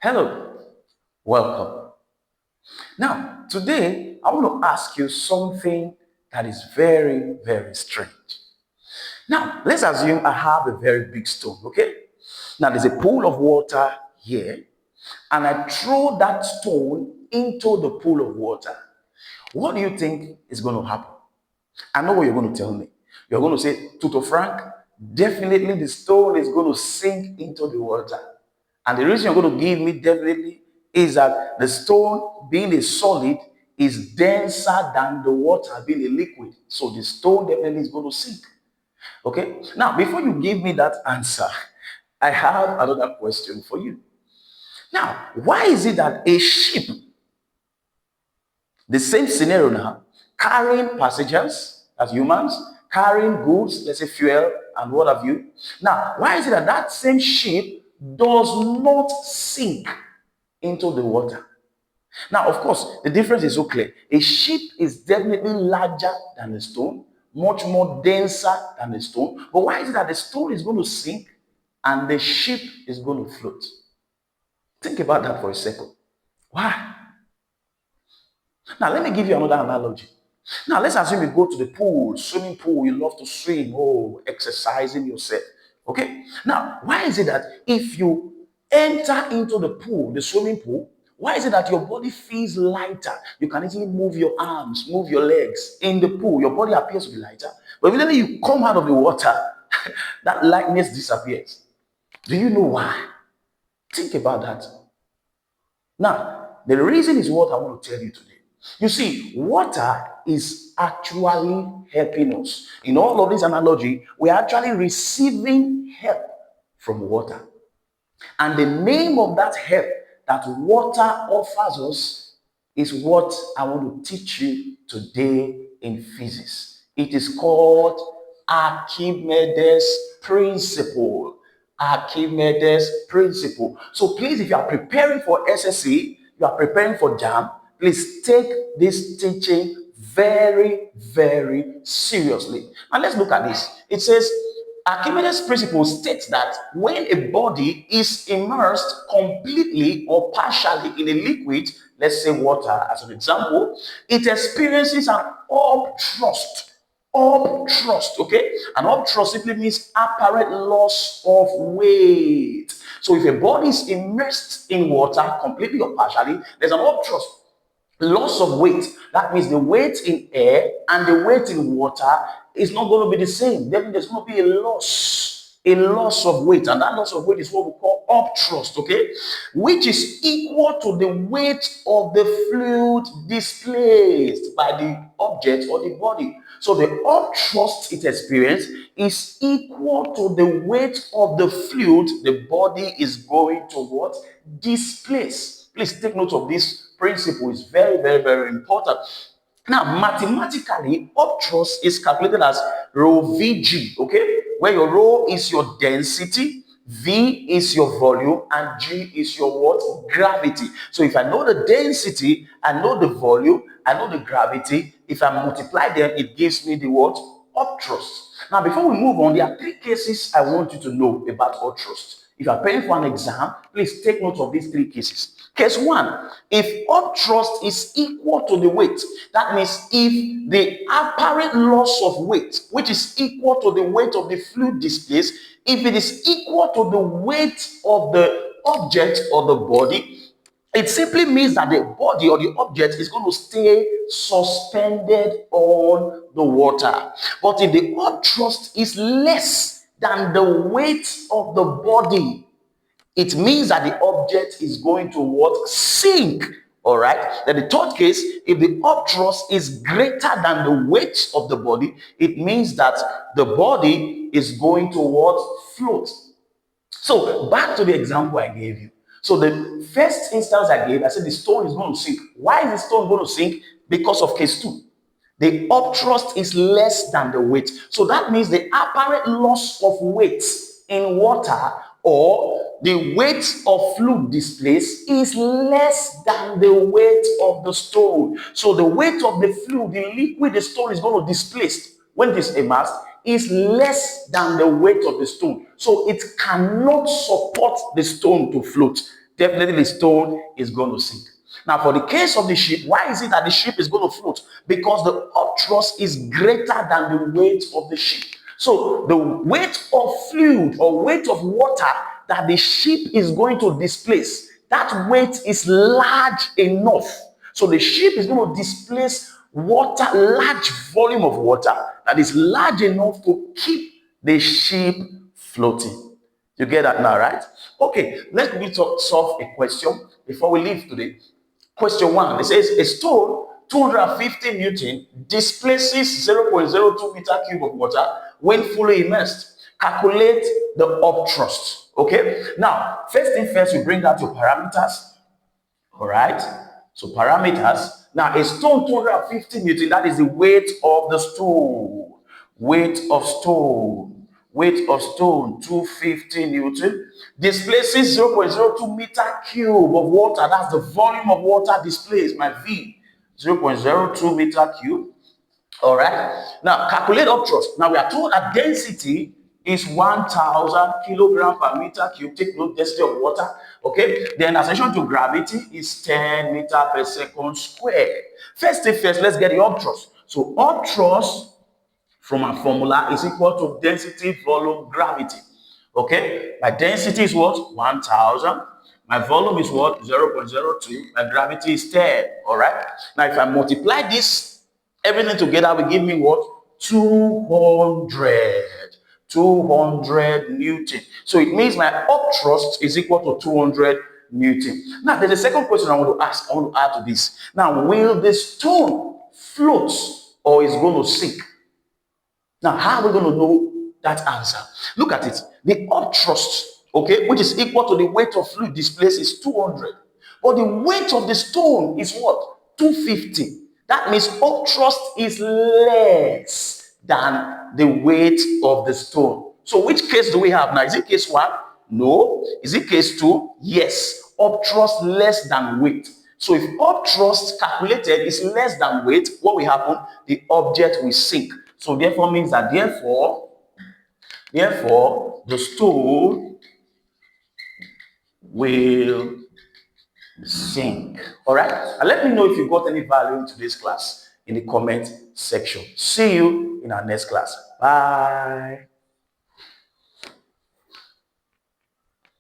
Hello, welcome. Now, today I want to ask you something that is very, very strange. Now, let's assume I have a very big stone, okay? Now, there's a pool of water here, and I throw that stone into the pool of water. What do you think is going to happen? I know what you're going to tell me. You're going to say, Tuto Frank, definitely the stone is going to sink into the water. And the reason you're going to give me definitely is that the stone, being a solid, is denser than the water being a liquid. So the stone definitely is going to sink. Okay? Now, before you give me that answer, I have another question for you. Now, why is it that a ship, the same scenario now, carrying passengers as humans, carrying goods, let's say fuel and what have you. Now, why is it that that same ship does not sink into the water? Now, of course, the difference is so clear. A ship is definitely larger than a stone, much more denser than a stone. But why is it that the stone is going to sink and the ship is going to float? Think about that for a second. Why? Now, let me give you another analogy. Now, let's assume you go to the pool, swimming pool, you love to swim, exercising yourself. Okay? Now, why is it that if you enter into the pool, the swimming pool, why is it that your body feels lighter? You can easily move your arms, move your legs in the pool. Your body appears to be lighter. But immediately you come out of the water, that lightness disappears. Do you know why? Think about that. Now, the reason is what I want to tell you today. You see, water is actually helping us. In all of this analogy, we are actually receiving help from water. And the name of that help that water offers us is what I want to teach you today in physics. It is called Archimedes principle. Archimedes principle. So please, if you are preparing for SSC, you are preparing for JAM, please take this teaching very, very seriously. And let's look at this. It says, Archimedes' principle states that when a body is immersed completely or partially in a liquid, let's say water as an example, it experiences an upthrust. Upthrust, okay? An upthrust simply means apparent loss of weight. So if a body is immersed in water completely or partially, there's an upthrust. Loss of weight. That means the weight in air and the weight in water is not going to be the same. Then there's going to be a loss of weight, and that loss of weight is what we call upthrust, okay, which is equal to the weight of the fluid displaced by the object or the body. So the upthrust it experiences is equal to the weight of the fluid the body is going to what? Displace. Please take note of this principle. Is very, very, very important. Now, mathematically, upthrust is calculated as rho Vg, okay? Where your rho is your density, V is your volume, and G is your what? Gravity. So if I know the density, I know the volume, I know the gravity. If I multiply them, it gives me the what? Upthrust. Now, before we move on, there are three cases I want you to know about upthrust. If you are paying for an exam, please take note of these three cases. Case one, if upthrust is equal to the weight, that means if the apparent loss of weight, which is equal to the weight of the fluid displaced, if it is equal to the weight of the object or the body, it simply means that the body or the object is going to stay suspended on the water. But if the upthrust is less than the weight of the body, it means that the object is going to what? Sink. All right. Then the third case, if the upthrust is greater than the weight of the body, it means that the body is going to what? Float. So back to the example I gave you. So the first instance I gave, I said the stone is going to sink. Why is the stone going to sink? Because of case two. The upthrust is less than the weight. So that means the apparent loss of weight in water or the weight of fluid displaced is less than the weight of the stone. So the weight of the fluid, the liquid the stone is going to displace when it is immersed is less than the weight of the stone. So it cannot support the stone to float. definitely the stone is going to sink. Now, for the case of the ship, why is it that the ship is going to float? Because the up thrust is greater than the weight of the ship. So the weight of fluid or weight of water that the ship is going to displace, that weight is large enough. So the ship is going to displace water, large volume of water that is large enough to keep the ship floating. You get that now, right? Okay, let's begin to solve a question before we leave today. Question 1, it says a stone 250 Newton displaces 0.02 meter cube of water when fully immersed. Calculate the up thrust. Okay, now first thing first, we bring out your parameters. All right, so parameters. Now a stone 250 Newton, that is the weight of the stone. Weight of stone. Weight of stone 250 Newton displaces 0.02 meter cube of water. That's the volume of water displaced, my V. 0.02 meter cube. All right. Now calculate up thrust. Now we are told that density is 1,000 kilogram per meter cube. Take note, density of water. Okay. Then acceleration to gravity is 10 meter per second squared. First thing first, let's get the up thrust. So up thrust from our formula is equal to density, volume, gravity. Okay. My density is what? 1,000. My volume is what? 0.02. My gravity is 10. All right. Now if I multiply this, everything together will give me what? 200 Newton. So it means my up thrust is equal to 200 Newton. Now there's a second question I want to ask. I want to add to this. Now, will the stone float or is going to sink? Now, how are we going to know that answer? Look at it. The up thrust, okay, which is equal to the weight of fluid displaced is 200. But the weight of the stone is what? 250. That means up thrust is less than the weight of the stone. So which case do we have now? Is it case 1? No. Is it case 2? Yes. Up thrust less than weight. So if up thrust calculated is less than weight, what will happen? The object will sink. So therefore means that therefore the stone will sink. All right. And let me know if you got any value in today's class in the comment section. See you in our next class. Bye.